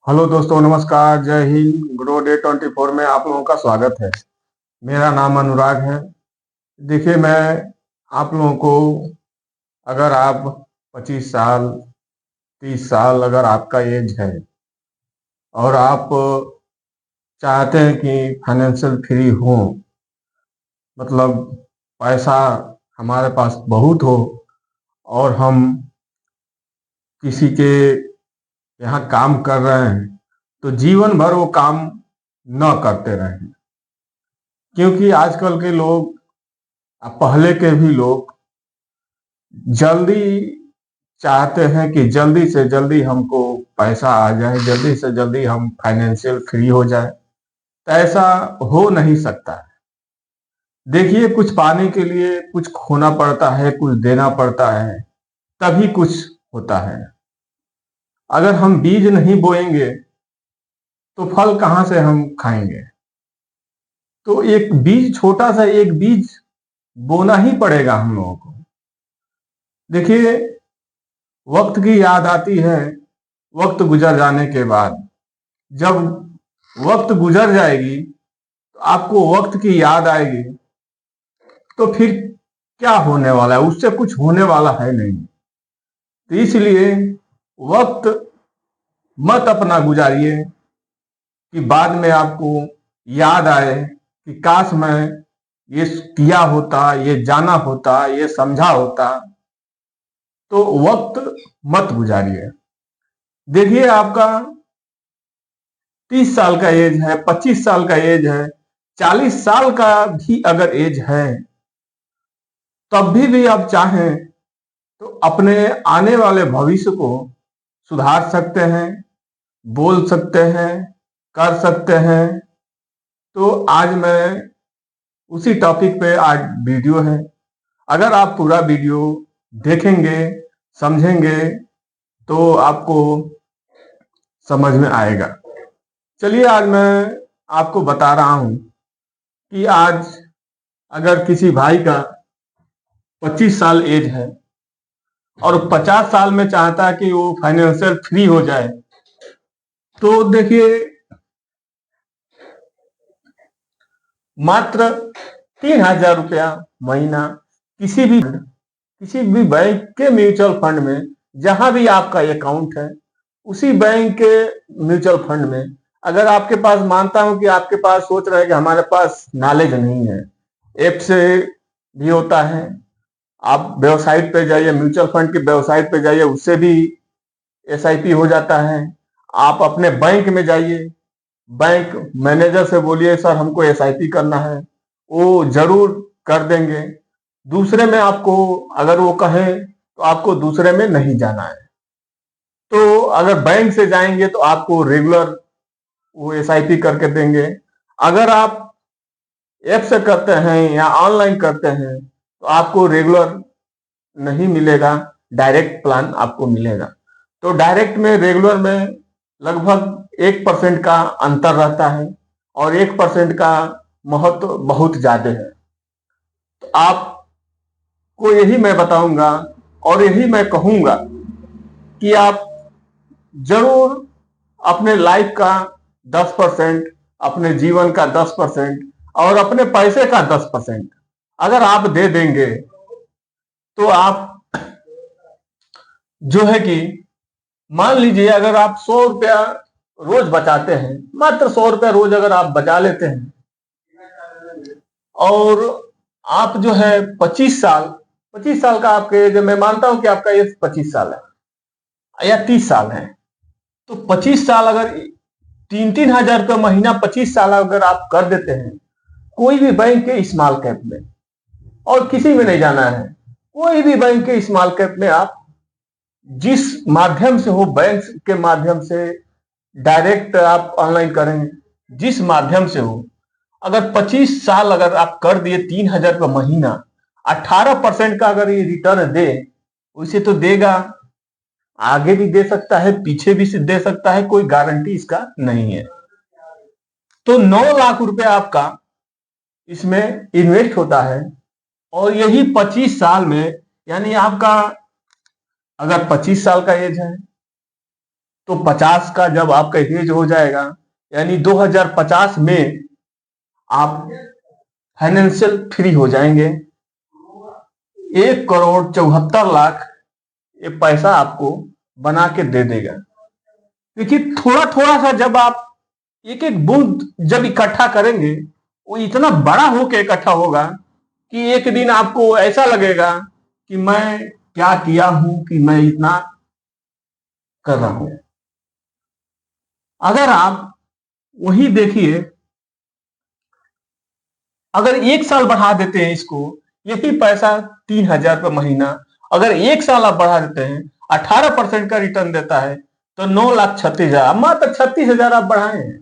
Hello दोस्तों, नमस्कार, जय हिंद। ग्रो डे 24 में आप लोगों का स्वागत है। मेरा नाम अनुराग है। देखिए, मैं आप लोगों को, अगर आप 25 साल 30 साल अगर आपका एज है और आप चाहते हैं कि फाइनेंशियल फ्री हो, मतलब पैसा हमारे पास बहुत हो और हम किसी के यहाँ काम कर रहे हैं तो जीवन भर वो काम न करते रहें, क्योंकि आजकल के लोग, पहले के भी लोग जल्दी चाहते हैं कि जल्दी से जल्दी हमको पैसा आ जाए, जल्दी से जल्दी हम फाइनेंशियल फ्री हो जाए। तो ऐसा हो नहीं सकता है। देखिए, कुछ पाने के लिए कुछ खोना पड़ता है, कुछ देना पड़ता है, तभी कुछ होता है। अगर हम बीज नहीं बोएंगे तो फल कहाँ से हम खाएंगे। तो एक बीज, छोटा सा एक बीज बोना ही पड़ेगा हम लोगों को। देखिए, वक्त की याद आती है वक्त गुजर जाने के बाद। जब वक्त गुजर जाएगी तो आपको वक्त की याद आएगी, तो फिर क्या होने वाला है? उससे कुछ होने वाला है नहीं। तो इसलिए वक्त मत अपना गुजारिए कि बाद में आपको याद आए कि काश मैं ये किया होता, ये जाना होता, ये समझा होता। तो वक्त मत गुजारिए। देखिए, आपका 30 साल का एज है, 25 साल का एज है, 40 साल का भी अगर एज है, तब भी आप चाहें तो अपने आने वाले भविष्य को सुधार सकते हैं, बोल सकते हैं, कर सकते हैं। तो आज मैं उसी टॉपिक पे आज वीडियो है। अगर आप पूरा वीडियो देखेंगे, समझेंगे, तो आपको समझ में आएगा। चलिए, आज मैं आपको बता रहा हूं कि आज अगर किसी भाई का 25 साल एज है और 50 साल में चाहता है कि वो फाइनेंशियल फ्री हो जाए, तो देखिए, मात्र 3,000 रुपया महीना किसी भी बैंक के म्यूचुअल फंड में, जहां भी आपका अकाउंट है, उसी बैंक के म्यूचुअल फंड में, अगर आपके पास, मानता हूं कि आपके पास सोच रहे हैं कि हमारे पास नॉलेज नहीं है, ऐप से भी होता है। आप वेबसाइट पे जाइए, म्यूचुअल फंड की वेबसाइट पे जाइए, उससे भी एसआईपी हो जाता है। आप अपने बैंक में जाइए, बैंक मैनेजर से बोलिए सर हमको एसआईपी करना है, वो जरूर कर देंगे। दूसरे में आपको, अगर वो कहें तो आपको दूसरे में नहीं जाना है। तो अगर बैंक से जाएंगे तो आपको रेगुलर वो एसआईपी करके देंगे। अगर आप ऐप से करते हैं या ऑनलाइन करते हैं तो आपको रेगुलर नहीं मिलेगा, डायरेक्ट प्लान आपको मिलेगा। तो डायरेक्ट में रेगुलर में लगभग 1% का अंतर रहता है और 1% का महत्व बहुत ज्यादा है। तो आपको यही मैं बताऊंगा और यही मैं कहूंगा कि आप जरूर अपने लाइफ का 10%, अपने जीवन का 10% और अपने पैसे का 10% अगर आप दे देंगे तो आप जो है कि, मान लीजिए अगर आप 100 रुपया रोज बचाते हैं, मात्र 100 रुपया रोज अगर आप बचा लेते हैं और आप जो है 25 साल का आपके एज, मैं मानता हूं कि आपका एज 25 साल है या 30 साल है, तो 25 साल अगर 3-3 हजार रुपया महीना 25 साल अगर आप कर देते हैं, कोई भी बैंक के स्मॉल कैप में, और किसी में नहीं जाना है, कोई भी बैंक के स्मॉल कैप में आप जिस माध्यम से हो, बैंक के माध्यम से, डायरेक्ट आप ऑनलाइन करें, जिस माध्यम से हो, अगर 25 साल अगर आप कर दिए, 3,000 रुपया महीना, 18% का अगर ये रिटर्न दे, उसे तो देगा, आगे भी दे सकता है, पीछे भी दे सकता है, कोई गारंटी इसका नहीं है। तो 9 लाख रुपया आपका इसमें इन्वेस्ट होता है और यही 25 साल में, यानी आपका अगर 25 साल का एज है तो 50 का जब आपका एज हो जाएगा, यानी 2050 में आप फाइनेंशियल फ्री हो जाएंगे। 1,74,00,000 ये पैसा आपको बना के दे देगा। क्योंकि थोड़ा थोड़ा सा जब आप एक एक बूंद जब इकट्ठा करेंगे, वो इतना बड़ा होकर इकट्ठा होगा कि एक दिन आपको ऐसा लगेगा कि मैं क्या किया हूं कि मैं इतना कर रहा हूं। अगर आप वही देखिए, अगर 1 साल बढ़ा देते हैं इसको, यही पैसा 3,000 रुपये महीना, अगर 1 साल आप बढ़ा देते हैं, 18% का रिटर्न देता है, तो 9,36,000, मात्र 36,000 आप बढ़ाए हैं।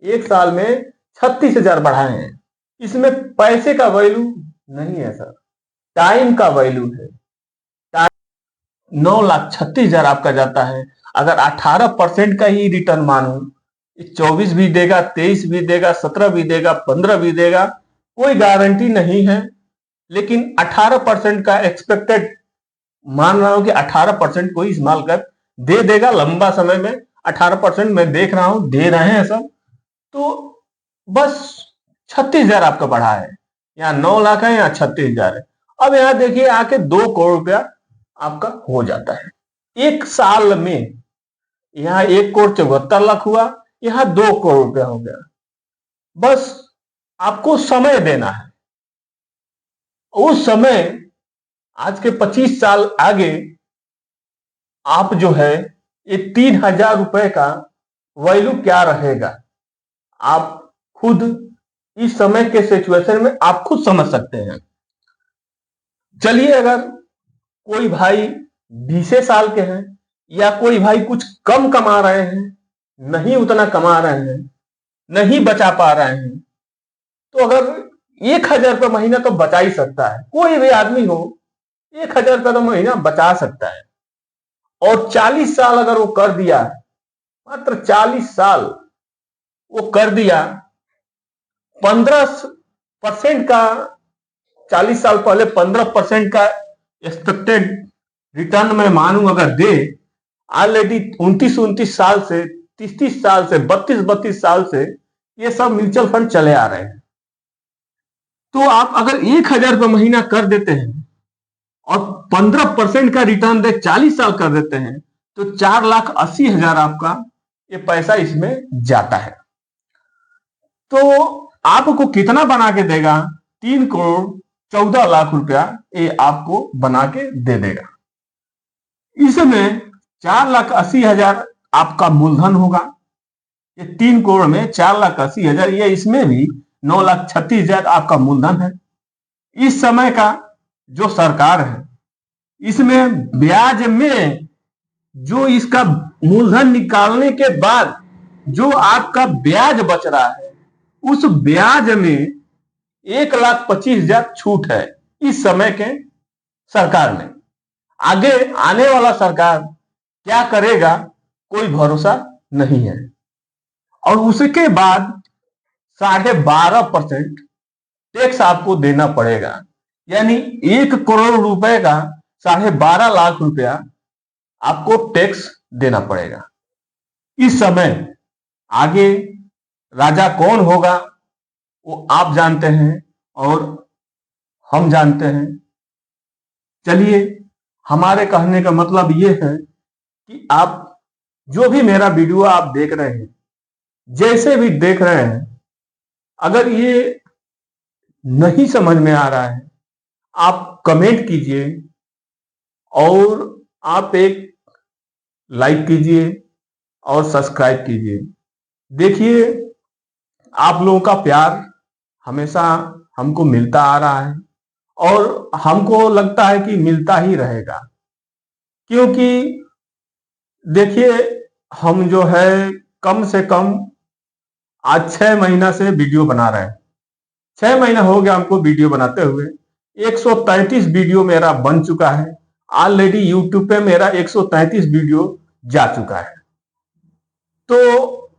1 साल में 36,000 बढ़ाए हैं। इसमें पैसे का वैल्यू नहीं है सर, टाइम का वैल्यू है। 9,36,000 आपका जाता है। अगर 18% का ही रिटर्न मानू, 24 भी देगा, 23 भी देगा, 17 भी देगा, 15 भी देगा, कोई गारंटी नहीं है। लेकिन 18% का एक्सपेक्टेड मान रहा हूं कि 18% कोई इस्तेमाल कर दे देगा लंबा समय में। 18% मैं देख रहा हूं दे रहे हैं सब, तो बस 36,000 आपका बढ़ा है। यहाँ 9 लाख है, यहाँ 36,000 है। अब यहाँ देखिए आके 2 करोड़ रुपया आपका हो जाता है 1 साल में। यहाँ 1,74,00,000 हुआ, यहाँ 2 करोड़ रुपया हो गया। बस आपको समय देना है। उस समय आज के 25 साल आगे आप जो है ये 3,000 रुपए का वैल्यू क्या रहेगा, आप खुद इस समय के सिचुएशन में आप खुद समझ सकते हैं। चलिए, अगर कोई भाई 20 साल के हैं या कोई भाई कुछ कम कमा रहे हैं, नहीं उतना कमा रहे हैं, नहीं बचा पा रहे हैं, तो अगर 1,000 रुपये महीना तो बचा ही सकता है। कोई भी आदमी हो 1,000 रुपये तो महीना बचा सकता है। और 40 साल अगर वो कर दिया, मात्र 40 साल वो कर दिया, 15% का, 40 साल पहले 15% का एक्सपेक्टेड रिटर्न में मानूं अगर दे, ऑलरेडी 29 साल से, 30 साल से, 32 साल से ये सब म्यूचुअल फंड चले आ रहे हैं। तो आप अगर 1,000 रुपये महीना कर देते हैं और 15% का रिटर्न दे 40 साल कर देते हैं, तो 4,80,000 आपका ये पैसा इसमें जाता है। तो आपको कितना बना के देगा? 3,14,00,000 रुपया ये आपको बना के दे देगा। इसमें 4,80,000 आपका मूलधन होगा। ये 3 करोड़ में 4,80,000, ये इसमें भी 9,36,000 आपका मूलधन है। इस समय का जो सरकार है, इसमें ब्याज में जो इसका मूलधन निकालने के बाद जो आपका ब्याज बच रहा है, उस ब्याज में 1,25,000 छूट है इस समय के सरकार में। आगे आने वाला सरकार क्या करेगा कोई भरोसा नहीं है। और उसके बाद 12.5% टैक्स आपको देना पड़ेगा, यानी 1 करोड़ रुपए का 12.5 लाख रुपया आपको टैक्स देना पड़ेगा इस समय। आगे राजा कौन होगा वो आप जानते हैं और हम जानते हैं। चलिए, हमारे कहने का मतलब ये है कि आप जो भी मेरा वीडियो आप देख रहे हैं, जैसे भी देख रहे हैं, अगर ये नहीं समझ में आ रहा है, आप कमेंट कीजिए और आप एक लाइक कीजिए और सब्सक्राइब कीजिए। देखिए, आप लोगों का प्यार हमेशा हमको मिलता आ रहा है और हमको लगता है कि मिलता ही रहेगा। क्योंकि देखिए, हम जो है कम से कम आज 6 महीना से वीडियो बना रहे हैं। 6 महीना हो गया हमको वीडियो बनाते हुए। 133 वीडियो मेरा बन चुका है ऑलरेडी। यूट्यूब पे मेरा 133 वीडियो जा चुका है। तो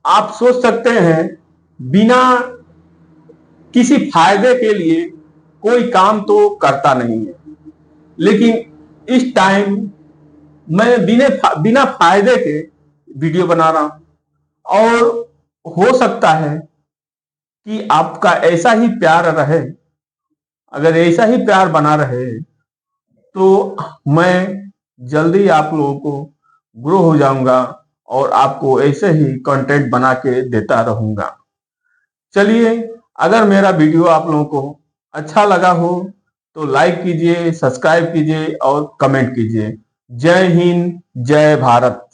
आप सोच सकते हैं, बिना किसी फायदे के लिए कोई काम तो करता नहीं है, लेकिन इस टाइम मैं बिना फायदे के वीडियो बना रहा हूं। और हो सकता है कि आपका ऐसा ही प्यार रहे, अगर ऐसा ही प्यार बना रहे तो मैं जल्दी आप लोगों को ग्रो हो जाऊंगा और आपको ऐसे ही कंटेंट बना के देता रहूंगा। चलिए, अगर मेरा वीडियो आप लोगों को अच्छा लगा हो तो लाइक कीजिए, सब्सक्राइब कीजिए और कमेंट कीजिए। जय हिंद, जय भारत।